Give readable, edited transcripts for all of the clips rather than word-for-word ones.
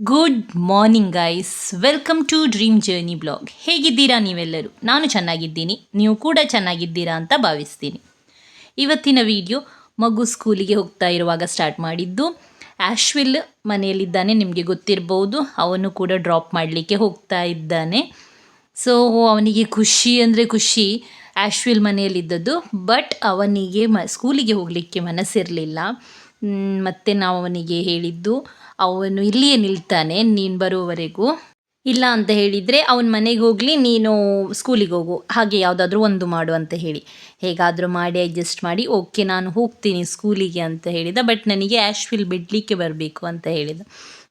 Good morning guys, welcome to dream journey blog. ಹೇಗಿದ್ದೀರಾ ನೀವೆಲ್ಲರೂ? ನಾನು ಚೆನ್ನಾಗಿದ್ದೀನಿ, ನೀವು ಕೂಡ ಚೆನ್ನಾಗಿದ್ದೀರಾ ಅಂತ ಭಾವಿಸ್ತೀನಿ. ಇವತ್ತಿನ ವಿಡಿಯೋ ಮಗು ಸ್ಕೂಲಿಗೆ ಹೋಗ್ತಾ ಇರುವಾಗ ಸ್ಟಾರ್ಟ್ ಮಾಡಿದ್ದು. ಆಶ್ವಿಲ್ ಮನೆಯಲ್ಲಿದ್ದಾನೆ, ನಿಮಗೆ ಗೊತ್ತಿರ್ಬೋದು. ಅವನು ಕೂಡ ಡ್ರಾಪ್ ಮಾಡಲಿಕ್ಕೆ ಹೋಗ್ತಾ ಇದ್ದಾನೆ. ಸೊ ಅವನಿಗೆ ಖುಷಿ ಅಂದರೆ ಖುಷಿ ಆಶ್ವಿಲ್ ಮನೆಯಲ್ಲಿದ್ದದ್ದು. ಬಟ್ ಅವನಿಗೆ ಸ್ಕೂಲಿಗೆ ಹೋಗಲಿಕ್ಕೆ ಮನಸ್ಸಿರಲಿಲ್ಲ. ಮತ್ತು ನಾವು ಅವನಿಗೆ ಹೇಳಿದ್ದು, ಅವನು ಇಲ್ಲಿಯೇ ನಿಲ್ತಾನೆ ನೀನು ಬರುವವರೆಗೂ. ಇಲ್ಲ ಅಂತ ಹೇಳಿದರೆ ಅವನ ಮನೆಗೆ ಹೋಗಲಿ, ನೀನು ಸ್ಕೂಲಿಗೆ ಹೋಗು, ಹಾಗೆ ಯಾವುದಾದ್ರೂ ಒಂದು ಮಾಡು ಅಂತ ಹೇಳಿ. ಹೇಗಾದರೂ ಮಾಡಿ ಅಡ್ಜಸ್ಟ್ ಮಾಡಿ ಓಕೆ ನಾನು ಹೋಗ್ತೀನಿ ಸ್ಕೂಲಿಗೆ ಅಂತ ಹೇಳಿದ. ಬಟ್ ನನಗೆ ಆಶ್ವಿಲ್ ಬಿಡಲಿಕ್ಕೆ ಬರಬೇಕು ಅಂತ ಹೇಳಿದ.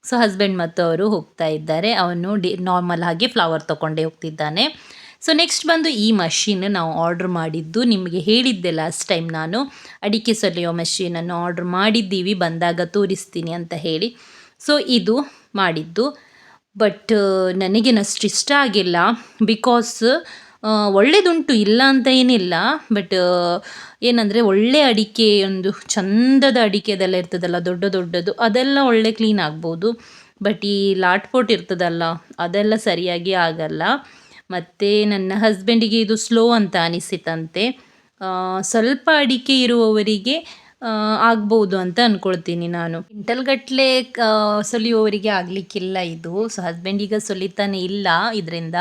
ಸೊ ಹಸ್ಬೆಂಡ್ ಮತ್ತು ಅವರು ಹೋಗ್ತಾ ಇದ್ದಾರೆ. ಅವನು ನಾರ್ಮಲ್ ಹಾಗೆ ಫ್ಲವರ್ ತೊಗೊಂಡೇ ಹೋಗ್ತಿದ್ದಾನೆ. ಸೊ ನೆಕ್ಸ್ಟ್ ಬಂದು ಈ ಮಷೀನ್ ನಾವು ಆರ್ಡ್ರ್ ಮಾಡಿದ್ದು. ನಿಮಗೆ ಹೇಳಿದ್ದೆ ಲಾಸ್ಟ್ ಟೈಮ್ ನಾನು ಅಡಿಕೆ ಸೊಲೆಯೋ ಮಷೀನನ್ನು ಆರ್ಡ್ರ್ ಮಾಡಿದ್ದೀವಿ, ಬಂದಾಗ ತೋರಿಸ್ತೀನಿ ಅಂತ ಹೇಳಿ. ಸೊ ಇದು ಮಾಡಿದ್ದು. ಬಟ್ ನನಗೇನಷ್ಟು ಇಷ್ಟ ಆಗಿಲ್ಲ. ಬಿಕಾಸ್ ಒಳ್ಳೆಯದುಂಟು, ಇಲ್ಲ ಅಂತ ಏನಿಲ್ಲ. ಬಟ್ ಏನಂದರೆ ಒಳ್ಳೆ ಅಡಿಕೆ, ಒಂದು ಚಂದದ ಅಡಿಕೆ ಅದೆಲ್ಲ ಇರ್ತದಲ್ಲ, ದೊಡ್ಡ ದೊಡ್ಡದು, ಅದೆಲ್ಲ ಒಳ್ಳೆ ಕ್ಲೀನ್ ಆಗ್ಬೋದು. ಬಟ್ ಈ ಲಾಟ್ಪೋಟ್ ಇರ್ತದಲ್ಲ, ಅದೆಲ್ಲ ಸರಿಯಾಗಿ ಆಗಲ್ಲ. ಮತ್ತು ನನ್ನ ಹಸ್ಬೆಂಡಿಗೆ ಇದು ಸ್ಲೋ ಅಂತ ಅನಿಸಿತಂತೆ. ಸ್ವಲ್ಪ ಅಡಿಕೆ ಇರುವವರಿಗೆ ಆಗ್ಬೋದು ಅಂತ ಅಂದ್ಕೊಳ್ತೀನಿ ನಾನು. ಕ್ವಿಂಟಲ್ಗಟ್ಟಲೆ ಸೊಲಿಯುವವರಿಗೆ ಆಗಲಿಕ್ಕಿಲ್ಲ ಇದು. ಸೊ ಹಸ್ಬೆಂಡ್ ಈಗ ಸೊಲಿತಾನೆ ಇಲ್ಲ. ಇದರಿಂದ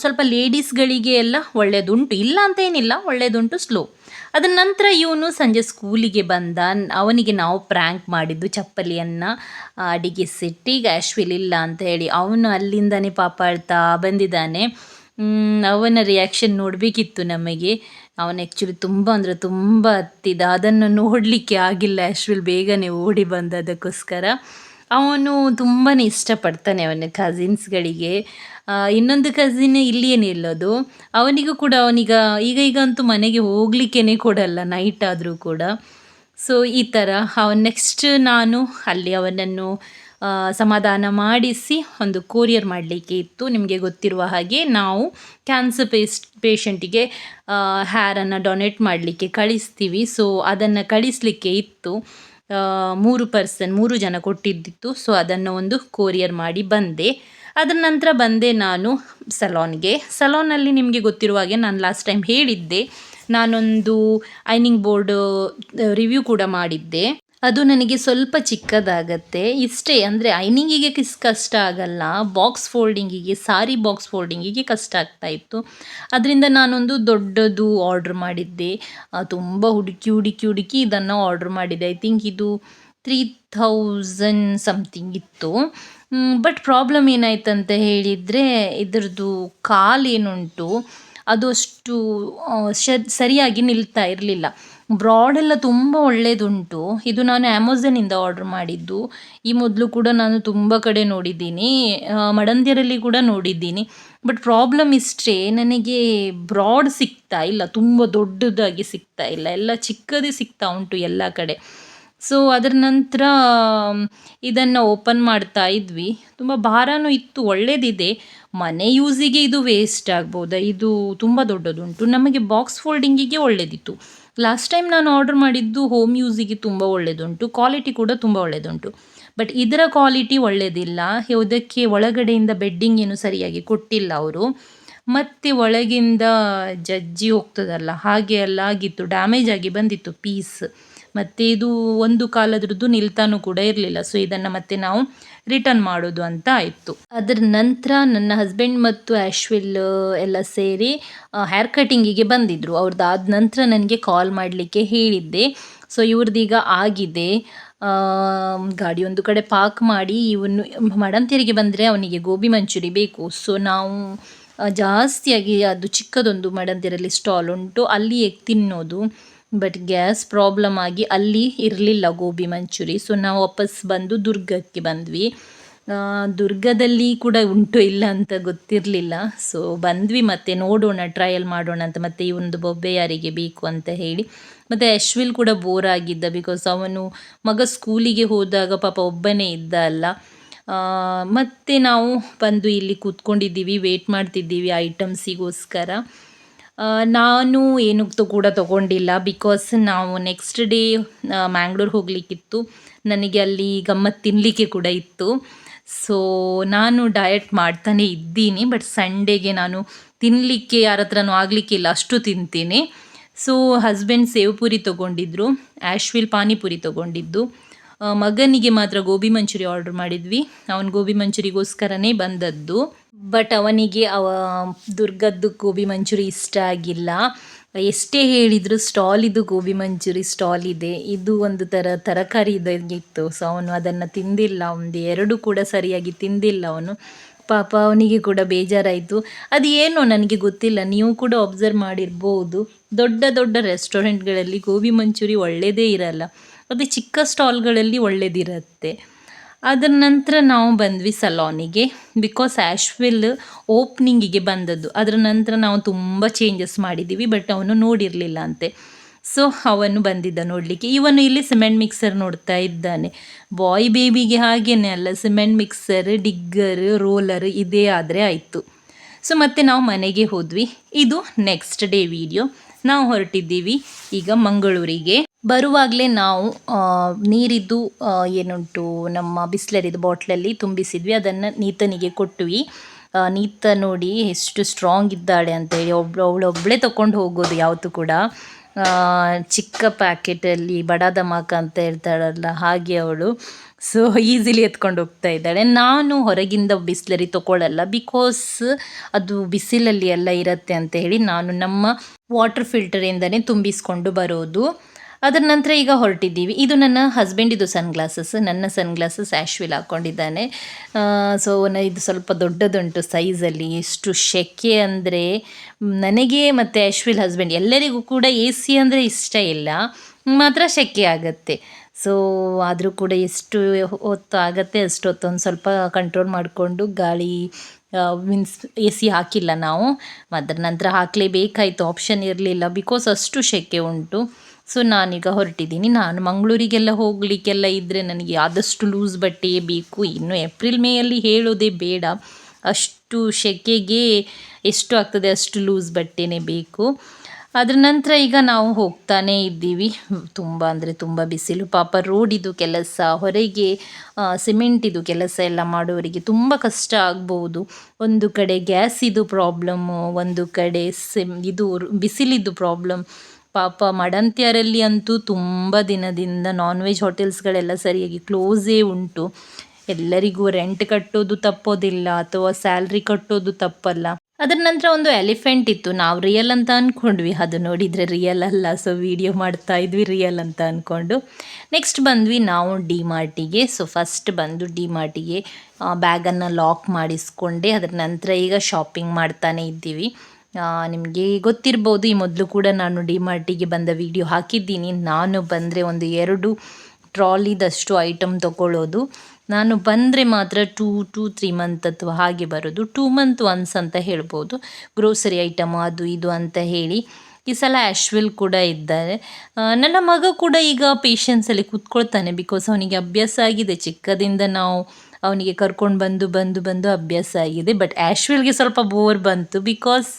ಸ್ವಲ್ಪ ಲೇಡೀಸ್ಗಳಿಗೆ ಎಲ್ಲ ಒಳ್ಳೆಯದುಂಟು, ಇಲ್ಲ ಅಂತ ಏನಿಲ್ಲ, ಒಳ್ಳೆಯದುಂಟು, ಸ್ಲೋ. ಅದರ ನಂತರ ಇವನು ಸಂಜೆ ಸ್ಕೂಲಿಗೆ ಬಂದ. ಅವನಿಗೆ ನಾವು ಪ್ರ್ಯಾಂಕ್ ಮಾಡಿದ್ದು, ಚಪ್ಪಲಿಯನ್ನು ಅಡಿಗೆ ಸಿಟ್ಟು. ಈಗ ಆಶ್ವಿಲ್ ಇಲ್ಲ ಅಂತ ಹೇಳಿ ಅವನು ಅಲ್ಲಿಂದನೇ ಪಾಪ ಅಳ್ತಾ ಬಂದಿದ್ದಾನೆ. ಅವನ ರಿಯಾಕ್ಷನ್ ನೋಡಬೇಕಿತ್ತು ನಮಗೆ. ಅವನು ಆ್ಯಕ್ಚುಲಿ ತುಂಬ ಅಂದರೆ ತುಂಬ ಹತ್ತಿದ. ಅದನ್ನು ನೋಡಲಿಕ್ಕೆ ಆಗಿಲ್ಲ. ಆಶ್ವಿಲ್ ಬೇಗನೆ ಓಡಿ ಬಂದ. ಅದಕ್ಕೋಸ್ಕರ ಅವನು ತುಂಬಾ ಇಷ್ಟಪಡ್ತಾನೆ ಅವನ ಕಸಿನ್ಸ್ಗಳಿಗೆ. ಇನ್ನೊಂದು ಕಸಿನ್ ಇಲ್ಲಿಯೇ ನಿಲ್ಲೋದು. ಅವನಿಗೂ ಕೂಡ ಈಗ ಅಂತೂ ಮನೆಗೆ ಹೋಗಲಿಕ್ಕೇ ಕೊಡಲ್ಲ, ನೈಟ್ ಆದರೂ ಕೂಡ. ಸೊ ಈ ಥರ ನೆಕ್ಸ್ಟ್ ನಾನು ಅಲ್ಲಿ ಅವನನ್ನು ಸಮಾಧಾನ ಮಾಡಿಸಿ ಒಂದು ಕೊರಿಯರ್ ಮಾಡಲಿಕ್ಕೆ ಇತ್ತು. ನಿಮಗೆ ಗೊತ್ತಿರುವ ಹಾಗೆ ನಾವು ಕ್ಯಾನ್ಸರ್ ಪೇಷಂಟಿಗೆ ಹೇರನ್ನು ಡೊನೇಟ್ ಮಾಡಲಿಕ್ಕೆ ಕಳಿಸ್ತೀವಿ. ಸೊ ಅದನ್ನು ಕಳಿಸಲಿಕ್ಕೆ ಇತ್ತು. 3 ಜನ ಕೊಟ್ಟಿದ್ದಿತ್ತು. ಸೊ ಅದನ್ನು ಒಂದು ಕೊರಿಯರ್ ಮಾಡಿ ಬಂದೆ. ಅದರ ನಂತರ ಬಂದೆ ನಾನು ಸಲೋನಲ್ಲಿ. ನಿಮಗೆ ಗೊತ್ತಿರುವ ಹಾಗೆ ನಾನು ಲಾಸ್ಟ್ ಟೈಮ್ ಹೇಳಿದ್ದೆ, ನಾನೊಂದು ಐನಿಂಗ್ ಬೋರ್ಡ್ ರಿವ್ಯೂ ಕೂಡ ಮಾಡಿದ್ದೆ. ಅದು ನನಗೆ ಸ್ವಲ್ಪ ಚಿಕ್ಕದಾಗತ್ತೆ ಇಷ್ಟೇ. ಅಂದರೆ ಐನಿಂಗಿಗೆ ಕಷ್ಟ ಆಗಲ್ಲ, ಬಾಕ್ಸ್ ಫೋಲ್ಡಿಂಗಿಗೆ, ಸಾರಿ ಬಾಕ್ಸ್ ಫೋಲ್ಡಿಂಗಿಗೆ ಕಷ್ಟ ಆಗ್ತಾಯಿತ್ತು. ಅದರಿಂದ ನಾನೊಂದು ದೊಡ್ಡದು ಆರ್ಡ್ರ್ ಮಾಡಿದ್ದೆ. ತುಂಬ ಹುಡುಕಿ ಇದನ್ನು ಆರ್ಡ್ರ್ ಮಾಡಿದ್ದೆ. ಐ ಥಿಂಕ್ ಇದು 3000 ಸಮಥಿಂಗ್ ಇತ್ತು. ಬಟ್ ಪ್ರಾಬ್ಲಮ್ ಏನಾಯ್ತಂತ ಹೇಳಿದರೆ, ಇದರದ್ದು ಕಾಲೇನುಂಟು ಅದು ಅಷ್ಟು ಸರಿಯಾಗಿ ನಿಲ್ತಾ ಇರಲಿಲ್ಲ. ಬ್ರಾಡೆಲ್ಲ ತುಂಬ ಒಳ್ಳೆಯದುಂಟು. ಇದು ನಾನು ಅಮೆಝಾನಿಂದ ಆರ್ಡ್ರ್ ಮಾಡಿದ್ದು. ಈ ಮೊದಲು ಕೂಡ ನಾನು ತುಂಬ ಕಡೆ ನೋಡಿದ್ದೀನಿ, ಮಡಂದಿರಲ್ಲಿ ಕೂಡ ನೋಡಿದ್ದೀನಿ. ಬಟ್ ಪ್ರಾಬ್ಲಮ್ ಇಷ್ಟೇ, ನನಗೆ ಬ್ರಾಡ್ ಸಿಗ್ತಾ ಇಲ್ಲ, ತುಂಬ ದೊಡ್ಡದಾಗಿ ಸಿಗ್ತಾ ಇಲ್ಲ, ಎಲ್ಲ ಚಿಕ್ಕದೇ ಸಿಗ್ತಾ ಉಂಟು ಎಲ್ಲ ಕಡೆ. ಸೊ ಅದರ ನಂತರ ಇದನ್ನು ಓಪನ್ ಮಾಡ್ತಾ ಇದ್ವಿ. ತುಂಬ ಭಾರನೂ ಇತ್ತು, ಒಳ್ಳೆಯದಿದೆ. ಮನೆ ಯೂಸಿಗೆ ಇದು ವೇಸ್ಟ್ ಆಗ್ಬೋದಾ, ಇದು ತುಂಬ ದೊಡ್ಡದುಂಟು. ನಮಗೆ ಬಾಕ್ಸ್ ಫೋಲ್ಡಿಂಗಿಗೆ ಒಳ್ಳೆಯದಿತ್ತು. ಲಾಸ್ಟ್ ಟೈಮ್ ನಾನು ಆರ್ಡರ್ ಮಾಡಿದ್ದು ಹೋಮ್ ಯೂಸಿಗೆ ತುಂಬ ಒಳ್ಳೆಯದುಂಟು, ಕ್ವಾಲಿಟಿ ಕೂಡ ತುಂಬ ಒಳ್ಳೆಯದುಂಟು. ಬಟ್ ಇದರ ಕ್ವಾಲಿಟಿ ಒಳ್ಳೆಯದಿಲ್ಲ. ಇದಕ್ಕೆ ಒಳಗಡೆಯಿಂದ ಬೆಡ್ಡಿಂಗ್ ಏನು ಸರಿಯಾಗಿ ಕೊಟ್ಟಿಲ್ಲ ಅವರು. ಮತ್ತು ಒಳಗಿಂದ ಜಜ್ಜಿ ಹೋಗ್ತದಲ್ಲ, ಹಾಗೆ ಎಲ್ಲ ಆಗಿತ್ತು, ಡ್ಯಾಮೇಜ್ ಆಗಿ ಬಂದಿತ್ತು ಪೀಸ್. ಮತ್ತು ಇದು ಒಂದು ಕಾಲದ್ರದ್ದು ನಿಲ್ತಾನೂ ಕೂಡ ಇರಲಿಲ್ಲ. ಸೊ ಇದನ್ನು ಮತ್ತೆ ನಾವು ರಿಟರ್ನ್ ಮಾಡೋದು ಅಂತ ಆಯಿತು. ಅದರ ನಂತರ ನನ್ನ ಹಸ್ಬೆಂಡ್ ಮತ್ತು ಆಶ್ವಿಲ್ ಎಲ್ಲ ಸೇರಿ ಹೇರ್ ಕಟಿಂಗಿಗೆ ಬಂದಿದ್ದರು. ಅವ್ರದ್ದಾದ ನಂತರ ನನಗೆ ಕಾಲ್ ಮಾಡಲಿಕ್ಕೆ ಹೇಳಿದ್ದೆ. ಸೊ ಇವ್ರದ್ದೀಗ ಆಗಿದೆ. ಗಾಡಿ ಒಂದು ಕಡೆ ಪಾರ್ಕ್ ಮಾಡಿ, ಇವನು ಮಡಂತೇರಿಗೆ ಬಂದರೆ ಅವನಿಗೆ ಗೋಬಿ ಮಂಚೂರಿ ಬೇಕು. ಸೊ ನಾವು ಜಾಸ್ತಿಯಾಗಿ ಅದು ಚಿಕ್ಕದೊಂದು ಮಡಂತೇರಲ್ಲಿ ಸ್ಟಾಲ್ ಉಂಟು, ಅಲ್ಲಿಯೇ ತಿನ್ನೋದು. ಬಟ್ ಗ್ಯಾಸ್ ಪ್ರಾಬ್ಲಮ್ ಆಗಿ ಅಲ್ಲಿ ಇರಲಿಲ್ಲ ಗೋಬಿ ಮಂಚೂರಿ. ಸೊ ನಾವು ವಾಪಸ್ ಬಂದು ದುರ್ಗಕ್ಕೆ ಬಂದ್ವಿ. ದುರ್ಗದಲ್ಲಿ ಕೂಡ ಉಂಟು, ಇಲ್ಲ ಅಂತ ಗೊತ್ತಿರಲಿಲ್ಲ. ಸೊ ಬಂದ್ವಿ, ಮತ್ತೆ ನೋಡೋಣ, ಟ್ರಯಲ್ ಮಾಡೋಣ ಅಂತ. ಮತ್ತು ಈ ಒಂದು ಬೊಬ್ಬೆ ಯಾರಿಗೆ ಬೇಕು ಅಂತ ಹೇಳಿ. ಮತ್ತು ಆಶ್ವಿಲ್ ಕೂಡ ಬೋರ್ ಆಗಿದ್ದ, ಬಿಕಾಸ್ ಅವನು ಮಗ ಸ್ಕೂಲಿಗೆ ಹೋದಾಗ ಪಾಪ ಒಬ್ಬನೇ ಇದ್ದ ಅಲ್ಲ. ಮತ್ತು ನಾವು ಬಂದು ಇಲ್ಲಿ ಕೂತ್ಕೊಂಡಿದ್ದೀವಿ, ವೇಟ್ ಮಾಡ್ತಿದ್ದೀವಿ ಐಟಮ್ಸಿಗೋಸ್ಕರ. ನಾನು ಏನು ಕೂಡ ತೊಗೊಂಡಿಲ್ಲ, ಬಿಕಾಸ್ ನಾವು ನೆಕ್ಸ್ಟ್ ಡೇ ಮ್ಯಾಂಗ್ಳೂರ್ ಹೋಗಲಿಕ್ಕಿತ್ತು. ನನಗೆ ಅಲ್ಲಿ ಗಮ್ಮತ್ತು ತಿನ್ನಲಿಕ್ಕೆ ಕೂಡ ಇತ್ತು. ಸೊ ನಾನು ಡಯಟ್ ಮಾಡ್ತಾನೆ ಇದ್ದೀನಿ, ಬಟ್ ಸಂಡೇಗೆ ನಾನು ತಿನ್ನಲಿಕ್ಕೆ ಯಾರ ಹತ್ರನೂ ಆಗಲಿಕ್ಕಿಲ್ಲ, ಅಷ್ಟು ತಿಂತೀನಿ. ಸೊ ಹಸ್ಬೆಂಡ್ ಸೇವ್ ಪುರಿ ತೊಗೊಂಡಿದ್ರು, ಆಶ್ವಿಲ್ ಪಾನಿಪುರಿ ತೊಗೊಂಡಿದ್ದು. ಮಗನಿಗೆ ಮಾತ್ರ ಗೋಬಿ ಮಂಚೂರಿ ಆರ್ಡ್ರ್ ಮಾಡಿದ್ವಿ. ಅವನು ಗೋಬಿ ಮಂಚೂರಿಗೋಸ್ಕರನೇ ಬಂದದ್ದು, ಬಟ್ ಅವನಿಗೆ ದುರ್ಗದ್ದು ಗೋಬಿ ಮಂಚೂರಿ ಇಷ್ಟ ಆಗಿಲ್ಲ. ಎಷ್ಟೇ ಹೇಳಿದರೂ ಸ್ಟಾಲಿದು ಗೋಬಿ ಮಂಚೂರಿ ಸ್ಟಾಲ್ ಇದೆ, ಇದು ಒಂದು ತರಕಾರಿ ಇದಾಗಿತ್ತು. ಸೊ ಅವನು ಅದನ್ನು ತಿಂದಿಲ್ಲ, ಒಂದು ಎರಡು ಕೂಡ ಸರಿಯಾಗಿ ತಿಂದಿಲ್ಲ ಅವನು. ಪಾಪ ಅವನಿಗೆ ಕೂಡ ಬೇಜಾರಾಯಿತು. ಅದು ಏನೋ ನನಗೆ ಗೊತ್ತಿಲ್ಲ, ನೀವು ಕೂಡ ಅಬ್ಸರ್ವ್ ಮಾಡಿರ್ಬೋದು, ದೊಡ್ಡ ದೊಡ್ಡ ರೆಸ್ಟೋರೆಂಟ್ಗಳಲ್ಲಿ ಗೋಬಿ ಮಂಚೂರಿ ಒಳ್ಳೆಯದೇ ಇರಲ್ಲ, ಅದು ಚಿಕ್ಕ ಸ್ಟಾಲ್ಗಳಲ್ಲಿ ಒಳ್ಳೆಯದಿರುತ್ತೆ. ಅದರ ನಂತರ ನಾವು ಬಂದ್ವಿ ಸಲೋನಿಗೆ, ಬಿಕಾಸ್ ಆಶ್ವಿಲ್ ಓಪ್ನಿಂಗಿಗೆ ಬಂದದ್ದು. ಅದರ ನಂತರ ನಾವು ತುಂಬ ಚೇಂಜಸ್ ಮಾಡಿದ್ದೀವಿ, ಬಟ್ ಅವನು ನೋಡಿರಲಿಲ್ಲ ಅಂತೆ. ಸೊ ಅವನು ಬಂದಿದ್ದ ನೋಡಲಿಕ್ಕೆ. ಇವನು ಇಲ್ಲಿ ಸಿಮೆಂಟ್ ಮಿಕ್ಸರ್ ನೋಡ್ತಾ ಇದ್ದಾನೆ. ಬಾಯ್ ಬೇಬಿಗೆ ಹಾಗೇನೆ ಅಲ್ಲ, ಸಿಮೆಂಟ್ ಮಿಕ್ಸರ್, ಡಿಗ್ಗರ್, ರೋಲರ್ ಇದೇ ಆದರೆ ಆಯಿತು. ಸೊ ಮತ್ತೆ ನಾವು ಮನೆಗೆ ಹೋದ್ವಿ. ಇದು ನೆಕ್ಸ್ಟ್ ಡೇ ವಿಡಿಯೋ. ನಾವು ಹೊರಟಿದ್ದೀವಿ ಈಗ ಮಂಗಳೂರಿಗೆ. ಬರುವಾಗಲೇ ನಾವು ನೀರಿದ್ದು ಏನುಂಟು ನಮ್ಮ ಬಿಸ್ಲರಿದು ಬಾಟ್ಲಲ್ಲಿ ತುಂಬಿಸಿದ್ವಿ, ಅದನ್ನು ನೀತನಿಗೆ ಕೊಟ್ವಿ. ನೀತ ನೋಡಿ ಎಷ್ಟು ಸ್ಟ್ರಾಂಗ್ ಇದ್ದಾಳೆ ಅಂತೇಳಿ, ಅವಳೊಬ್ಬಳೇ ತೊಗೊಂಡು ಹೋಗೋದು ಯಾವತ್ತೂ ಕೂಡ. ಚಿಕ್ಕ ಪ್ಯಾಕೆಟಲ್ಲಿ ಬಡ ಧಮಾಕ ಅಂತ ಹೇಳ್ತಾಳಲ್ಲ ಹಾಗೆ ಅವಳು. ಸೊ ಈಸಿಲಿ ಎತ್ಕೊಂಡು ಹೋಗ್ತಾ ಇದ್ದಾಳೆ. ನಾನು ಹೊರಗಿಂದ ಬಿಸ್ಲರಿ ತೊಗೊಳ್ಳಲ್ಲ, ಬಿಕಾಸ್ ಅದು ಬಿಸಿಲಲ್ಲಿ ಎಲ್ಲ ಇರುತ್ತೆ ಅಂತ ಹೇಳಿ ನಾನು ನಮ್ಮ ವಾಟರ್ ಫಿಲ್ಟರಿಂದನೇ ತುಂಬಿಸ್ಕೊಂಡು ಬರೋದು. ಅದರ ನಂತರ ಈಗ ಹೊರಟಿದ್ದೀವಿ. ಇದು ನನ್ನ ಹಸ್ಬೆಂಡಿದು ಸನ್ಗ್ಲಾಸಸ್, ನನ್ನ ಸನ್ಗ್ಲಾಸಸ್ ಆಶ್ವಿಲ್ ಹಾಕ್ಕೊಂಡಿದ್ದಾನೆ. ಸೊ ಇದು ಸ್ವಲ್ಪ ದೊಡ್ಡದುಂಟು ಸೈಜಲ್ಲಿ. ಎಷ್ಟು ಸೆಕೆ ಅಂದರೆ ನನಗೆ ಮತ್ತು ಆಶ್ವಿಲ್ ಹಸ್ಬೆಂಡ್ ಎಲ್ಲರಿಗೂ ಕೂಡ ಎ ಸಿ ಅಂದರೆ ಇಷ್ಟ ಇಲ್ಲ, ಮಾತ್ರ ಸೆಕೆ ಆಗುತ್ತೆ. ಸೊ ಆದರೂ ಕೂಡ ಎಷ್ಟು ಹೊತ್ತು ಆಗುತ್ತೆ ಅಷ್ಟು ಹೊತ್ತು ಒಂದು ಸ್ವಲ್ಪ ಕಂಟ್ರೋಲ್ ಮಾಡಿಕೊಂಡು ಗಾಳಿ ಮೀನ್ಸ್ ಎ ಸಿ ಹಾಕಿಲ್ಲ ನಾವು. ಅದರ ನಂತರ ಹಾಕಲೇಬೇಕಾಯಿತು, ಆಪ್ಷನ್ ಇರಲಿಲ್ಲ, ಬಿಕಾಸ್ ಅಷ್ಟು ಸೆಕೆ ಉಂಟು. ಸೊ ನಾನೀಗ ಹೊರಟಿದ್ದೀನಿ. ನಾನು ಮಂಗಳೂರಿಗೆಲ್ಲ ಹೋಗಲಿಕ್ಕೆಲ್ಲ ಇದ್ದರೆ ನನಗೆ ಆದಷ್ಟು ಲೂಸ್ ಬಟ್ಟೆಯೇ ಬೇಕು. ಇನ್ನು ಏಪ್ರಿಲ್ ಮೇಯಲ್ಲಿ ಹೇಳೋದೇ ಬೇಡ, ಅಷ್ಟು ಸೆಕೆಗೆ ಎಷ್ಟು ಆಗ್ತದೆ ಅಷ್ಟು ಲೂಸ್ ಬಟ್ಟೆನೇ ಬೇಕು. ಅದರ ನಂತರ ಈಗ ನಾವು ಹೋಗ್ತಾನೇ ಇದ್ದೀವಿ. ತುಂಬ ಅಂದರೆ ತುಂಬ ಬಿಸಿಲು. ಪಾಪ ರೋಡಿದು ಕೆಲಸ, ಹೊರಗೆ ಸಿಮೆಂಟಿದು ಕೆಲಸ ಎಲ್ಲ ಮಾಡೋರಿಗೆ ತುಂಬ ಕಷ್ಟ ಆಗ್ಬೋದು. ಒಂದು ಕಡೆ ಗ್ಯಾಸಿದು ಪ್ರಾಬ್ಲಮ್ಮು, ಒಂದು ಕಡೆ ಇದು ಬಿಸಿಲಿದ್ದು ಪ್ರಾಬ್ಲಮ್. ಪಾಪ ಮಡಂತ್ಯರಲ್ಲಿ ಅಂತೂ ತುಂಬ ದಿನದಿಂದ ನಾನ್ ವೆಜ್ ಹೋಟೆಲ್ಸ್ಗಳೆಲ್ಲ ಸರಿಯಾಗಿ ಕ್ಲೋಸೇ ಉಂಟು. ಎಲ್ಲರಿಗೂ ರೆಂಟ್ ಕಟ್ಟೋದು ತಪ್ಪೋದಿಲ್ಲ, ಅಥವಾ ಸ್ಯಾಲ್ರಿ ಕಟ್ಟೋದು ತಪ್ಪಲ್ಲ. ಅದರ ನಂತರ ಒಂದು ಎಲಿಫೆಂಟ್ ಇತ್ತು, ನಾವು ರಿಯಲ್ ಅಂತ ಅಂದ್ಕೊಂಡ್ವಿ, ಅದು ನೋಡಿದರೆ ರಿಯಲ್ ಅಲ್ಲ. ಸೊ ವಿಡಿಯೋ ಮಾಡ್ತಾ ಇದ್ವಿ ರಿಯಲ್ ಅಂತ ಅಂದ್ಕೊಂಡು. ನೆಕ್ಸ್ಟ್ ಬಂದ್ವಿ ನಾವು ಡಿ ಮಾರ್ಟಿಗೆ. ಸೊ ಫಸ್ಟ್ ಬಂದು ಡಿ ಮಾರ್ಟಿಗೆ ಬ್ಯಾಗನ್ನು ಲಾಕ್ ಮಾಡಿಸ್ಕೊಂಡೆ. ಅದರ ನಂತರ ಈಗ ಶಾಪಿಂಗ್ ಮಾಡ್ತಾನೆ ಇದ್ದೀವಿ. ನಿಮಗೆ ಗೊತ್ತಿರ್ಬೋದು, ಈ ಮೊದಲು ಕೂಡ ನಾನು ಡಿ ಮಾರ್ಟಿಗೆ ಬಂದ ವಿಡಿಯೋ ಹಾಕಿದ್ದೀನಿ. ನಾನು ಬಂದರೆ ಒಂದು 2 ಟ್ರಾಲಿದಷ್ಟು ಐಟಮ್ ತೊಗೊಳ್ಳೋದು. ನಾನು ಬಂದರೆ ಮಾತ್ರ 2 to 3 ಮಂತ್ ಅಥವಾ ಹಾಗೆ ಬರೋದು. 2 ಮಂತ್ ಒನ್ಸ್ ಅಂತ ಹೇಳ್ಬೋದು. ಗ್ರೋಸರಿ ಐಟಮ್ ಅದು ಇದು ಅಂತ ಹೇಳಿ. ಈ ಸಲ ಆಶ್ವಿಲ್ ಕೂಡ ಇದ್ದಾರೆ. ನನ್ನ ಮಗ ಕೂಡ ಈಗ ಪೇಷನ್ಸಲ್ಲಿ ಕೂತ್ಕೊಳ್ತಾನೆ, ಬಿಕಾಸ್ ಅವನಿಗೆ ಅಭ್ಯಾಸ ಆಗಿದೆ. ಚಿಕ್ಕದಿಂದ ನಾವು ಅವನಿಗೆ ಕರ್ಕೊಂಡು ಬಂದು ಅಭ್ಯಾಸ ಆಗಿದೆ. ಬಟ್ ಆಶ್ವಿಲ್ಗೆ ಸ್ವಲ್ಪ ಬೋರ್ ಬಂತು, ಬಿಕಾಸ್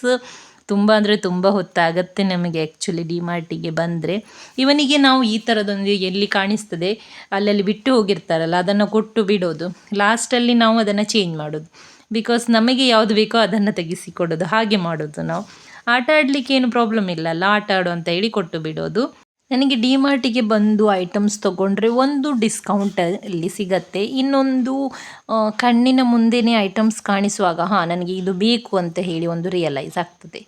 ತುಂಬ ಅಂದರೆ ತುಂಬ ಹೊತ್ತಾಗತ್ತೆ ನಮಗೆ ಆ್ಯಕ್ಚುಲಿ ಡಿ ಮಾರ್ಟಿಗೆ ಬಂದರೆ. ಇವನಿಗೆ ನಾವು ಈ ಥರದೊಂದು ಎಲ್ಲಿ ಕಾಣಿಸ್ತದೆ ಅಲ್ಲಲ್ಲಿ ಬಿಟ್ಟು ಹೋಗಿರ್ತಾರಲ್ಲ ಅದನ್ನು ಕೊಟ್ಟು ಬಿಡೋದು, ಲಾಸ್ಟಲ್ಲಿ ನಾವು ಅದನ್ನು ಚೇಂಜ್ ಮಾಡೋದು. ಬಿಕಾಸ್ ನಮಗೆ ಯಾವುದು ಬೇಕೋ ಅದನ್ನು ತೆಗೆಸಿಕೊಡೋದು, ಹಾಗೆ ಮಾಡೋದು ನಾವು. ಆಟ ಆಡಲಿಕ್ಕೆ ಏನು ಪ್ರಾಬ್ಲಮ್ ಇಲ್ಲಲ್ಲ, ಆಟ ಆಡು ಅಂತ ಹೇಳಿ ಕೊಟ್ಟು ಬಿಡೋದು. ನನಗೆ ಡಿ ಮಾರ್ಟಿಗೆ ಬಂದು ಐಟಮ್ಸ್ ತೊಗೊಂಡ್ರೆ ಒಂದು ಡಿಸ್ಕೌಂಟಲ್ಲಿ ಸಿಗತ್ತೆ, ಇನ್ನೊಂದು ಕಣ್ಣಿನ ಮುಂದೆನೇ ಐಟಮ್ಸ್ ಕಾಣಿಸುವಾಗ ನನಗೆ ಇದು ಬೇಕು ಅಂತ ಹೇಳಿ ಒಂದು ರಿಯಲೈಸ್ ಆಗ್ತದೆ.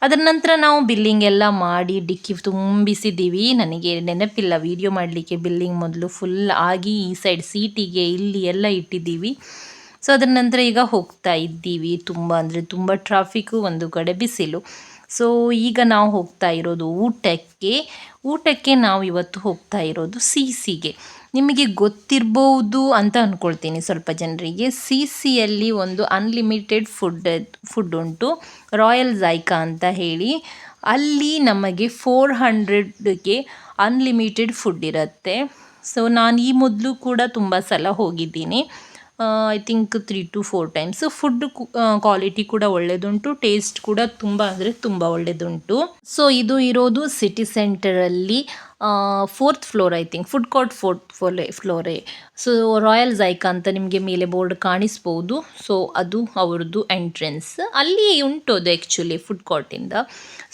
ಅದರ ನಂತರ ನಾವು ಬಿಲ್ಲಿಂಗ್ ಎಲ್ಲ ಮಾಡಿ ಡಿಕ್ಕಿ ತುಂಬಿಸಿದ್ದೀವಿ. ನನಗೆ ನೆನಪಿಲ್ಲ ವಿಡಿಯೋ ಮಾಡಲಿಕ್ಕೆ, ಬಿಲ್ಲಿಂಗ್ ಮೊದಲು ಫುಲ್ ಆಗಿ ಈ ಸೈಡ್ ಸೀಟಿಗೆ ಇಲ್ಲಿ ಎಲ್ಲ ಇಟ್ಟಿದ್ದೀವಿ. ಸೊ ಅದರ ನಂತರ ಈಗ ಹೋಗ್ತಾ ಇದ್ದೀವಿ. ತುಂಬ ಅಂದರೆ ತುಂಬ ಟ್ರಾಫಿಕ್ಕು, ಒಂದು ಕಡೆ ಬಿಸಿಲು. ಸೊ ಈಗ ನಾವು ಹೋಗ್ತಾ ಇರೋದು ಊಟಕ್ಕೆ ನಾವು ಇವತ್ತು ಹೋಗ್ತಾ ಇರೋದು ಸಿಗೆ. ನಿಮಗೆ ಗೊತ್ತಿರ್ಬೋದು ಅಂತ ಅಂದ್ಕೊಳ್ತೀನಿ ಸ್ವಲ್ಪ ಜನರಿಗೆ. ಸಿಯಲ್ಲಿ ಒಂದು ಅನ್ಲಿಮಿಟೆಡ್ ಫುಡ್ ಉಂಟು, ರಾಯಲ್ ಝೈಕಾ ಅಂತ ಹೇಳಿ. ಅಲ್ಲಿ ನಮಗೆ 400ಗೆ ಅನ್ಲಿಮಿಟೆಡ್ ಫುಡ್ ಇರುತ್ತೆ. ಸೊ ನಾನು ಈ ಮೊದಲು ಕೂಡ ತುಂಬ ಸಲ ಹೋಗಿದ್ದೀನಿ, I think 3 to 4 times. Food quality ಕೂಡ ಒಳ್ಳೆಯದುಂಟು, ಟೇಸ್ಟ್ ಕೂಡ ತುಂಬ ಅಂದರೆ ತುಂಬ ಒಳ್ಳೆಯದುಂಟು. ಸೊ ಇದು ಇರೋದು ಸಿಟಿ ಸೆಂಟರಲ್ಲಿ fourth floor I think, food court ಫ್ಲೋರೇ. ಸೊ ರಾಯಲ್ ಝೈಕಾ ಅಂತ ನಿಮಗೆ ಮೇಲೆ ಬೋರ್ಡ್ ಕಾಣಿಸ್ಬೋದು. ಸೊ ಅದು ಅವ್ರದ್ದು ಎಂಟ್ರೆನ್ಸ್. ಅಲ್ಲಿ ಉಂಟು ಅದು ಆ್ಯಕ್ಚುಲಿ ಫುಡ್ ಕೋರ್ಟಿಂದ.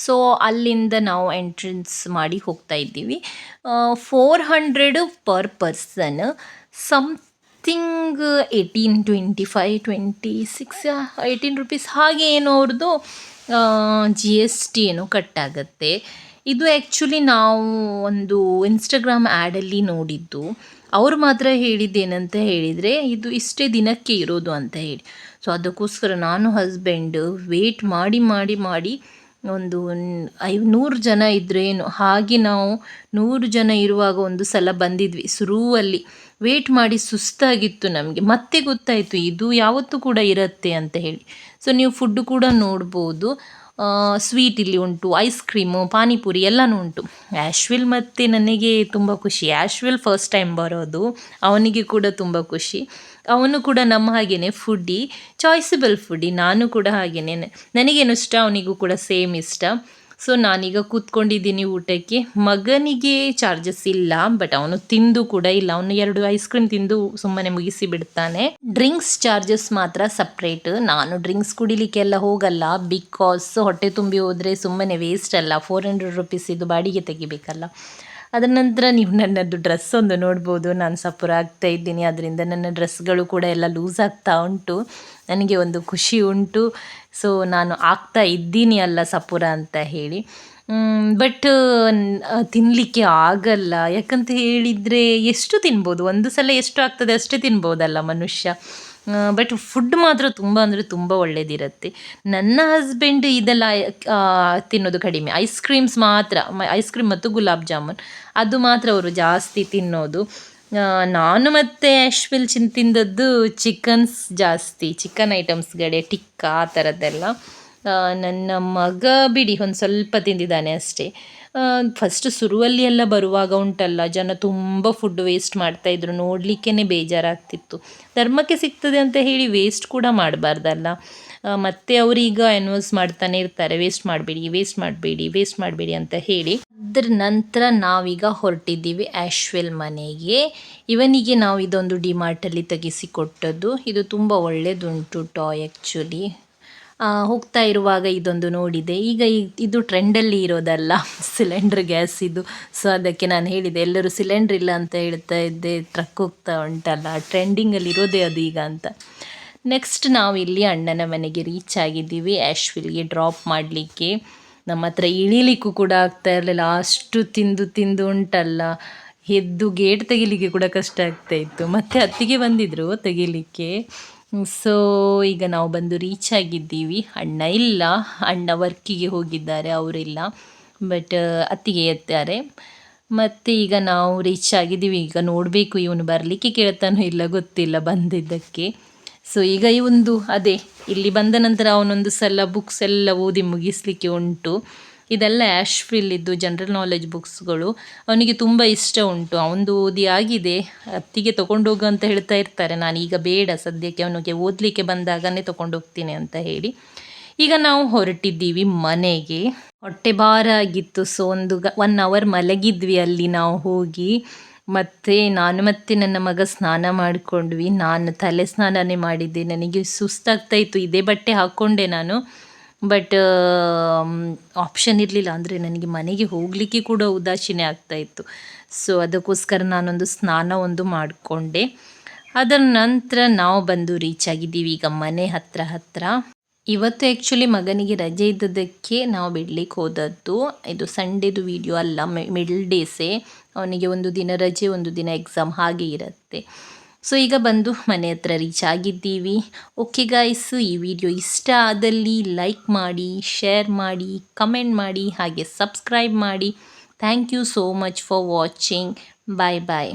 ಸೊ ಅಲ್ಲಿಂದ ನಾವು ಎಂಟ್ರೆನ್ಸ್ ಮಾಡಿ ಹೋಗ್ತಾ ಇದ್ದೀವಿ. 400 ಪರ್ ಪರ್ಸನ್, ಸಮಥಿಂಗ್ 18, 25, 26, 18 ರುಪೀಸ್ ಹಾಗೆ ಏನೋ ಅವ್ರದ್ದು GST ಏನೋ ಕಟ್ಟಾಗತ್ತೆ. ಇದು ಆ್ಯಕ್ಚುಲಿ ನಾವು ಒಂದು ಇನ್ಸ್ಟಾಗ್ರಾಮ್ ಆ್ಯಡಲ್ಲಿ ನೋಡಿದ್ದು. ಅವರು ಮಾತ್ರ ಹೇಳಿದ್ದೇನಂತ ಹೇಳಿದರೆ ಇದು ಇಷ್ಟೇ ದಿನಕ್ಕೆ ಇರೋದು ಅಂತ ಹೇಳಿ. ಸೊ ಅದಕ್ಕೋಸ್ಕರ ನಾನು ಹಸ್ಬೆಂಡ್ ವೇಟ್ ಮಾಡಿ ಮಾಡಿ ಮಾಡಿ ಒಂದು 100 ಜನ ಇದ್ರೇನು ಹಾಗೆ ನಾವು 100 ಜನ ಇರುವಾಗ ಒಂದು ಸಲ ಬಂದಿದ್ವಿ. ಶುರುವಲ್ಲಿ ವೇಟ್ ಮಾಡಿ ಸುಸ್ತಾಗಿತ್ತು ನಮಗೆ. ಮತ್ತೆ ಗೊತ್ತಾಯಿತು ಇದು ಯಾವತ್ತೂ ಕೂಡ ಇರುತ್ತೆ ಅಂತ ಹೇಳಿ. ಸೊ ನೀವು ಫುಡ್ಡು ಕೂಡ ನೋಡ್ಬೋದು. ಸ್ವೀಟ್ ಇಲ್ಲಿ ಉಂಟು, ಐಸ್ ಕ್ರೀಮು, ಪಾನಿಪುರಿ ಎಲ್ಲನೂ ಉಂಟು. ಆ್ಯಶ್ವಿಲ್ ಮತ್ತು ನನಗೆ ತುಂಬ ಖುಷಿ. ಆ್ಯಶ್ವಿಲ್ ಫಸ್ಟ್ ಟೈಮ್ ಬರೋದು, ಅವನಿಗೆ ಕೂಡ ತುಂಬ ಖುಷಿ. ಅವನು ಕೂಡ ನಮ್ಮ ಹಾಗೇ ಫುಡ್ಡಿ, ಚಾಯ್ಸಬಲ್ ಫುಡ್ಡಿ. ನಾನು ಕೂಡ ಹಾಗೇ, ನನಗೇನು ಇಷ್ಟ ಅವನಿಗೂ ಕೂಡ ಸೇಮ್ ಇಷ್ಟ. ಸೊ ನಾನೀಗ ಕೂತ್ಕೊಂಡಿದ್ದೀನಿ ಊಟಕ್ಕೆ. ಮಗನಿಗೆ ಚಾರ್ಜಸ್ ಇಲ್ಲ, ಬಟ್ ಅವನು ತಿಂದು ಕೂಡ ಇಲ್ಲ. ಅವನು 2 ಐಸ್ ಕ್ರೀಮ್ ತಿಂದು ಸುಮ್ಮನೆ ಮುಗಿಸಿ ಬಿಡ್ತಾನೆ. ಡ್ರಿಂಕ್ಸ್ ಚಾರ್ಜಸ್ ಮಾತ್ರ ಸಪ್ರೇಟ್. ನಾನು ಡ್ರಿಂಕ್ಸ್ ಕುಡಿಲಿಕ್ಕೆಲ್ಲ ಹೋಗಲ್ಲ, ಬಿಕಾಸ್ ಹೊಟ್ಟೆ ತುಂಬಿ ಹೋದರೆ ಸುಮ್ಮನೆ ವೇಸ್ಟ್ ಅಲ್ಲ. 400 ರುಪೀಸ್ ಇದು ಬಾಡಿಗೆ ತೆಗಿಬೇಕಲ್ಲ. ಅದರ ನಂತರ ನೀವು ನನ್ನದು ಡ್ರೆಸ್ ಒಂದು ನೋಡ್ಬೋದು. ನಾನು ಸಪುರ ಆಗ್ತಾ ಇದ್ದೀನಿ, ಅದರಿಂದ ನನ್ನ ಡ್ರೆಸ್ಗಳು ಕೂಡ ಎಲ್ಲ ಲೂಸ್ ಆಗ್ತಾ ಉಂಟು. ನನಗೆ ಒಂದು ಖುಷಿ ಉಂಟು. ಸೊ ನಾನು ಆಗ್ತಾ ಇದ್ದೀನಿ ಅಲ್ಲ ಸಪುರ ಅಂತ ಹೇಳಿ. ಬಟ್ ತಿನ್ನಲಿಕ್ಕೆ ಆಗಲ್ಲ. ಯಾಕಂತ ಹೇಳಿದರೆ ಎಷ್ಟು ತಿನ್ಬೋದು, ಒಂದು ಸಲ ಎಷ್ಟು ಆಗ್ತದೆ ಅಷ್ಟೇ ತಿನ್ಬೋದಲ್ಲ ಮನುಷ್ಯ. ಬಟ್ ಫುಡ್ ಮಾತ್ರ ತುಂಬ ಅಂದರೆ ತುಂಬ ಒಳ್ಳೆಯದಿರುತ್ತೆ. ನನ್ನ ಹಸ್ಬೆಂಡ್ ಇದೆಲ್ಲ ತಿನ್ನೋದು ಕಡಿಮೆ. ಐಸ್ ಕ್ರೀಮ್ಸ್ ಮಾತ್ರ, ಐಸ್ ಕ್ರೀಮ್ ಮತ್ತು ಗುಲಾಬ್ ಜಾಮೂನ್ ಅದು ಮಾತ್ರ ಅವರು ಜಾಸ್ತಿ ತಿನ್ನೋದು. ನಾನು ಮತ್ತು ಆ್ಯಶ್ವಿಲ್ ತಿಂದದ್ದು ಚಿಕನ್ಸ್ ಜಾಸ್ತಿ, ಚಿಕನ್ ಐಟಮ್ಸ್ಗಳೇ, ಟಿಕ್ಕಾ ಆ ಥರದ್ದೆಲ್ಲ. ನನ್ನ ಮಗ ಬಿಡಿ ಒಂದು ಸ್ವಲ್ಪ ತಿಂದಿದ್ದಾನೆ ಅಷ್ಟೇ. ಫಸ್ಟ್ ಶುರುವಲ್ಲಿ ಎಲ್ಲ ಬರುವಾಗ ಉಂಟಲ್ಲ, ಜನ ತುಂಬ ಫುಡ್ ವೇಸ್ಟ್ ಮಾಡ್ತಾಯಿದ್ರು, ನೋಡಲಿಕ್ಕೇ ಬೇಜಾರಾಗ್ತಿತ್ತು. ಧರ್ಮಕ್ಕೆ ಸಿಗ್ತದೆ ಅಂತ ಹೇಳಿ ವೇಸ್ಟ್ ಕೂಡ ಮಾಡಬಾರ್ದಲ್ಲ. ಮತ್ತು ಅವರೀಗ ಅನೌನ್ಸ್ ಮಾಡ್ತಾನೆ ಇರ್ತಾರೆ, ವೇಸ್ಟ್ ಮಾಡಬೇಡಿ, ವೇಸ್ಟ್ ಮಾಡಬೇಡಿ, ವೇಸ್ಟ್ ಮಾಡಬೇಡಿ ಅಂತ ಹೇಳಿ. ಅದರ ನಂತರ ನಾವೀಗ ಹೊರಟಿದ್ದೀವಿ ಆ್ಯಶ್ವಿಲ್ ಮನೆಗೆ. ಇವನಿಗೆ ನಾವು ಇದೊಂದು ಡಿಮಾರ್ಟಲ್ಲಿ ತೆಗೆಸಿಕೊಟ್ಟದ್ದು. ಇದು ತುಂಬ ಒಳ್ಳೆಯದುಂಟು ಟಾಯ್ ಆ್ಯಕ್ಚುಲಿ. ಹೋಗ್ತಾ ಇರುವಾಗ ಇದೊಂದು ನೋಡಿದೆ. ಈಗ ಇದು ಟ್ರೆಂಡಲ್ಲಿ ಇರೋದಲ್ಲ, ಸಿಲಿಂಡ್ರ್ ಗ್ಯಾಸ್ ಇದು. ಸೊ ಅದಕ್ಕೆ ನಾನು ಹೇಳಿದೆ, ಎಲ್ಲರೂ ಸಿಲಿಂಡ್ರ್ ಇಲ್ಲ ಅಂತ ಹೇಳ್ತಾ ಇದ್ದೆ, ಟ್ರಕ್ ಹೋಗ್ತಾ ಉಂಟಲ್ಲ, ಟ್ರೆಂಡಿಂಗಲ್ಲಿ ಇರೋದೇ ಅದು ಈಗ ಅಂತ. ನೆಕ್ಸ್ಟ್ ನಾವು ಇಲ್ಲಿ ಅಣ್ಣನ ಮನೆಗೆ ರೀಚ್ ಆಗಿದ್ದೀವಿ, ಆ್ಯಶ್ವಿಲ್ಗೆ ಡ್ರಾಪ್ ಮಾಡಲಿಕ್ಕೆ. ನಮ್ಮ ಹತ್ರ ಇಳಿಲಿಕ್ಕೂ ಕೂಡ ಆಗ್ತಾ ಇರಲಿಲ್ಲ, ಅಷ್ಟು ತಿಂದು ತಿಂದು ಉಂಟಲ್ಲ. ಎದ್ದು ಗೇಟ್ ತೆಗಿಲಿಕ್ಕೆ ಕೂಡ ಕಷ್ಟ ಆಗ್ತಾಯಿತ್ತು. ಮತ್ತು ಅತ್ತಿಗೆ ಬಂದಿದ್ದರು ತೆಗಿಲಿಕ್ಕೆ. ಸೊ ಈಗ ನಾವು ಬಂದು ರೀಚ್ ಆಗಿದ್ದೀವಿ. ಅಣ್ಣ ಇಲ್ಲ, ಅಣ್ಣ ವರ್ಕಿಗೆ ಹೋಗಿದ್ದಾರೆ, ಅವರಿಲ್ಲ. ಬಟ್ ಅತ್ತಿಗೆ ಇರ್ತಾರೆ. ಮತ್ತು ಈಗ ನಾವು ರೀಚ್ ಆಗಿದ್ದೀವಿ. ಈಗ ನೋಡಬೇಕು ಇವನು ಬರಲಿಕ್ಕೆ ಕೇಳ್ತಾನೋ ಇಲ್ಲ ಗೊತ್ತಿಲ್ಲ ಬಂದಿದ್ದಕ್ಕೆ. ಸೊ ಈಗ ಇವೊಂದು ಅದೇ ಇಲ್ಲಿ ಬಂದ ನಂತರ ಅವನೊಂದು ಸಲ ಬುಕ್ಸ್ ಎಲ್ಲ ಓದಿ ಮುಗಿಸ್ಲಿಕ್ಕೆ ಉಂಟು. ಇದೆಲ್ಲ ಆ್ಯಶ್ವಿಲ್ಲಿದ್ದು ಜನರಲ್ ನಾಲೆಜ್ ಬುಕ್ಸ್ಗಳು. ಅವನಿಗೆ ತುಂಬ ಇಷ್ಟ ಉಂಟು, ಅವನದು ಓದಿ ಆಗಿದೆ. ಅತ್ತಿಗೆ ತೊಗೊಂಡೋಗು ಅಂತ ಹೇಳ್ತಾ ಇರ್ತಾರೆ. ನಾನೀಗ ಬೇಡ, ಸದ್ಯಕ್ಕೆ ಅವನಿಗೆ ಓದಲಿಕ್ಕೆ ಬಂದಾಗನೇ ತೊಗೊಂಡೋಗ್ತೀನಿ ಅಂತ ಹೇಳಿ. ಈಗ ನಾವು ಹೊರಟಿದ್ದೀವಿ ಮನೆಗೆ. ಹೊಟ್ಟೆ ಭಾರ ಆಗಿತ್ತು. ಸೊ ಒಂದು 1 ಅವರ್ ಮಲಗಿದ್ವಿ ಅಲ್ಲಿ ನಾವು ಹೋಗಿ. ಮತ್ತು ನಾನು ಮತ್ತು ನನ್ನ ಮಗ ಸ್ನಾನ ಮಾಡಿಕೊಂಡ್ವಿ. ನಾನು ತಲೆ ಸ್ನಾನನೇ ಮಾಡಿದ್ದೆ, ನನಗೆ ಸುಸ್ತಾಗ್ತಾಯಿತ್ತು. ಇದೇ ಬಟ್ಟೆ ಹಾಕ್ಕೊಂಡೆ ನಾನು. ಬಟ್ ಆಪ್ಷನ್ ಇರಲಿಲ್ಲ, ಅಂದರೆ ನನಗೆ ಮನೆಗೆ ಹೋಗಲಿಕ್ಕೆ ಕೂಡ ಉದಾಸೀನ ಆಗ್ತಾಯಿತ್ತು. ಸೊ ಅದಕ್ಕೋಸ್ಕರ ನಾನೊಂದು ಸ್ನಾನ ಒಂದು ಮಾಡಿಕೊಂಡೆ. ಅದರ ನಂತರ ನಾವು ಬಂದು ರೀಚ್ ಆಗಿದ್ದೀವಿ ಈಗ ಮನೆ ಹತ್ರ. ಇವತ್ತು ಆ್ಯಕ್ಚುಲಿ ಮಗನಿಗೆ ರಜೆ ಇದ್ದದಕ್ಕೆ ನಾವು ಬಿಡ್ಲಿಕ್ಕೆ ಹೋದದ್ದು. ಇದು ಸಂಡೇದು ವಿಡಿಯೋ ಅಲ್ಲ, ಮಿಡಲ್ ಡೇಸೇ. ಅವನಿಗೆ ಒಂದು ದಿನ ರಜೆ, ಒಂದು ದಿನ ಎಕ್ಸಾಮ್ ಹಾಗೆ ಇರುತ್ತೆ. ಸೊ ಈಗ ಬಂದು ಮನೆ ಹತ್ರ ರೀಚ್ ಆಗಿದ್ದೀವಿ. ಓಕೆ ಗಾಯ್ಸ್, ಈ ವಿಡಿಯೋ ಇಷ್ಟ ಆದಲ್ಲಿ ಲೈಕ್ ಮಾಡಿ, ಶೇರ್ ಮಾಡಿ, ಕಮೆಂಟ್ ಮಾಡಿ, ಹಾಗೆ ಸಬ್ಸ್ಕ್ರೈಬ್ ಮಾಡಿ. Thank you so much for watching. Bye bye.